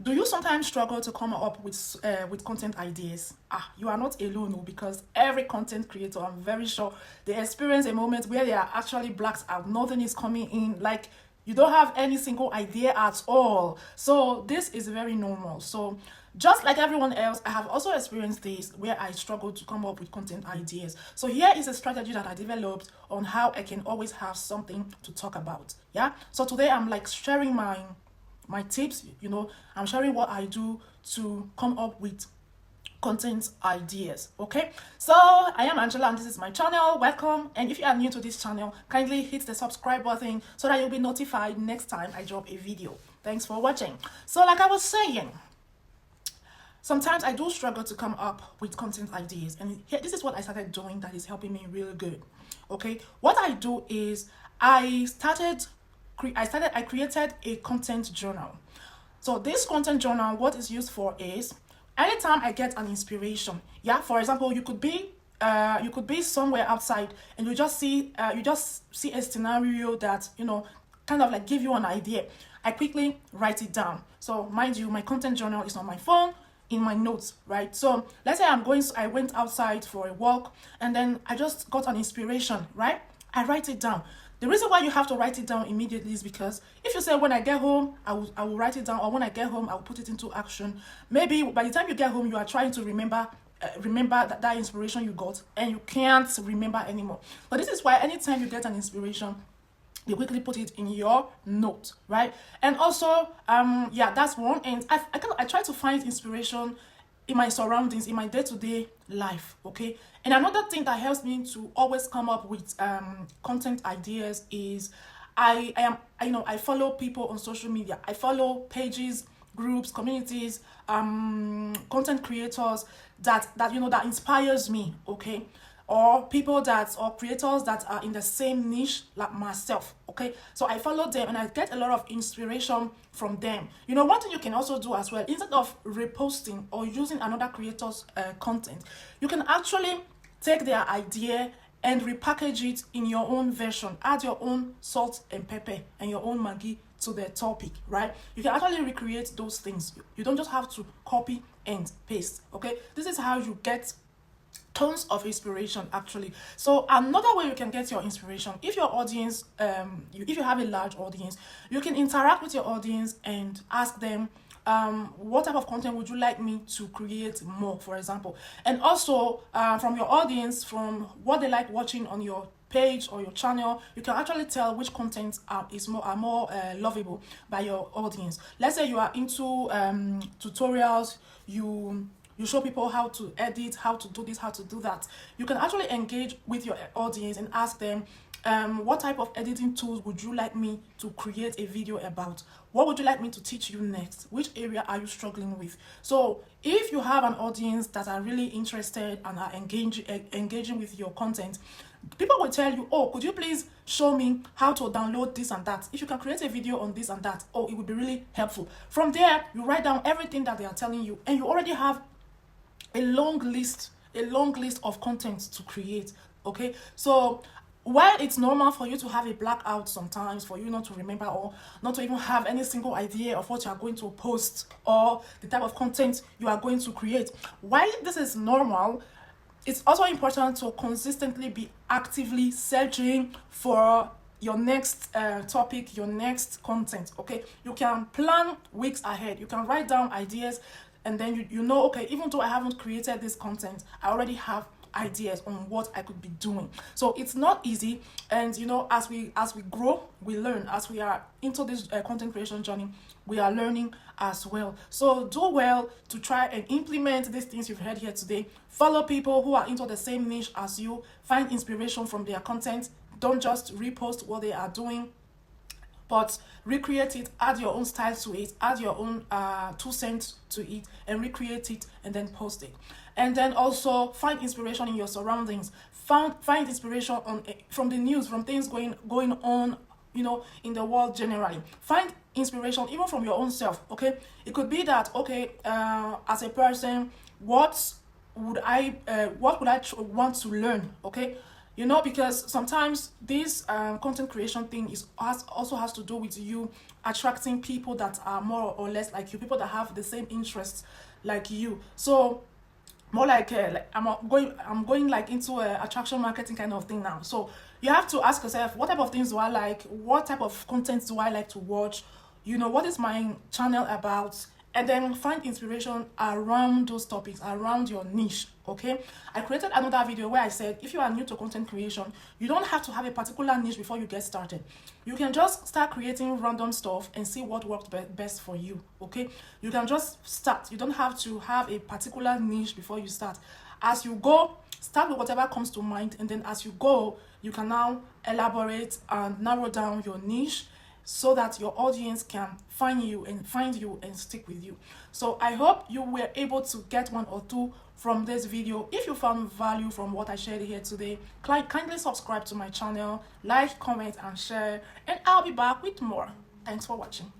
Do you sometimes struggle to come up with content ideas? You are not alone, because every content creator, I'm very sure, they experience a moment where they are actually blacked out. Nothing is coming in. Like, you don't have any single idea at all. So this is very normal. So just like everyone else, I have also experienced this where I struggle to come up with content ideas. So here is a strategy that I developed on how I can always have something to talk about. Yeah. So today I'm like sharing my tips. I'm sharing what I do to come up with content ideas. Okay, so I am Angela and this is my channel. Welcome. And if you are new to this channel, kindly hit the subscribe button so that you'll be notified next time I drop a video. Thanks for watching. So like I was saying, sometimes I do struggle to come up with content ideas, and here, this is what I started doing that is helping me really good. Okay, what I do is I created a content journal. So this content journal, what is used for is anytime I get an inspiration. Yeah, for example, you could be somewhere outside and you just see a scenario that kind of like give you an idea. I quickly write it down. So mind you, my content journal is on my phone, in my notes, right? So let's say I went outside for a walk and then I just got an inspiration, right? I write it down. The reason why you have to write it down immediately is because if you say when I get home, I will write it down, or when I get home, I will put it into action. Maybe by the time you get home, you are trying to remember that inspiration you got, and you can't remember anymore. But this is why anytime you get an inspiration, you quickly put it in your note, right? And also, yeah, that's one. And I try to find inspiration in my surroundings, in my day-to-day life. Okay, and another thing that helps me to always come up with content ideas is I follow people on social media. I follow pages, groups, communities, content creators that inspires me. Okay, or people or creators that are in the same niche like myself. Okay, so I follow them and I get a lot of inspiration from them. One thing you can also do as well, instead of reposting or using another creator's content, you can actually take their idea and repackage it in your own version. Add your own salt and pepper and your own Maggi to the topic, right? You can actually recreate those things. You don't just have to copy and paste. Okay, this is how you get tons of inspiration actually. So another way you can get your inspiration, if your audience if you have a large audience, you can interact with your audience and ask them what type of content would you like me to create more, for example. And also from your audience, from what they like watching on your page or your channel, you can actually tell which content are more lovable by your audience. Let's say you are into tutorials, you show people how to edit, how to do this, how to do that. You can actually engage with your audience and ask them, what type of editing tools would you like me to create a video about? What would you like me to teach you next? Which area are you struggling with? So if you have an audience that are really interested and are engaging with your content, people will tell you, oh, could you please show me how to download this and that? If you can create a video on this and that, oh, it would be really helpful. From there, you write down everything that they are telling you, and you already have a long list of content to create. Okay, so while it's normal for you to have a blackout sometimes, for you not to remember or not to even have any single idea of what you are going to post or the type of content you are going to create, while this is normal, it's also important to consistently be actively searching for your next topic, your next content. Okay, you can plan weeks ahead. You can write down ideas, and then you know, okay, even though I haven't created this content, I already have ideas on what I could be doing. So it's not easy, and as we grow, we learn. As we are into this content creation journey, we are learning as well. So do well to try and implement these things you've heard here today. Follow people who are into the same niche as you. Find inspiration from their content. Don't just repost what they are doing, but recreate it, add your own style to it, add your own 2 cents to it, and recreate it, and then post it. And then also find inspiration in your surroundings. Find inspiration from the news, from things going on, in the world generally. Find inspiration even from your own self. Okay, it could be that, okay, as a person, what would I want to learn? Okay, You know, because sometimes this content creation thing also has to do with you attracting people that are more or less like you, people that have the same interests like you. So more like I'm going like into a attraction marketing kind of thing now. So you have to ask yourself, what type of things do I like? What type of content do I like to watch? You know, what is my channel about? And then find inspiration around those topics, around your niche. Okay, I created another video where I said if you are new to content creation, you don't have to have a particular niche before you get started. You can just start creating random stuff and see what works best for you. Okay, you can just start. You don't have to have a particular niche before you start. As you go, start with whatever comes to mind, and then as you go, you can now elaborate and narrow down your niche so that your audience can find you and stick with you. So I hope you were able to get one or two from this video. If you found value from what I shared here today, kindly subscribe to my channel, like, comment, and share, and I'll be back with more. Thanks for watching.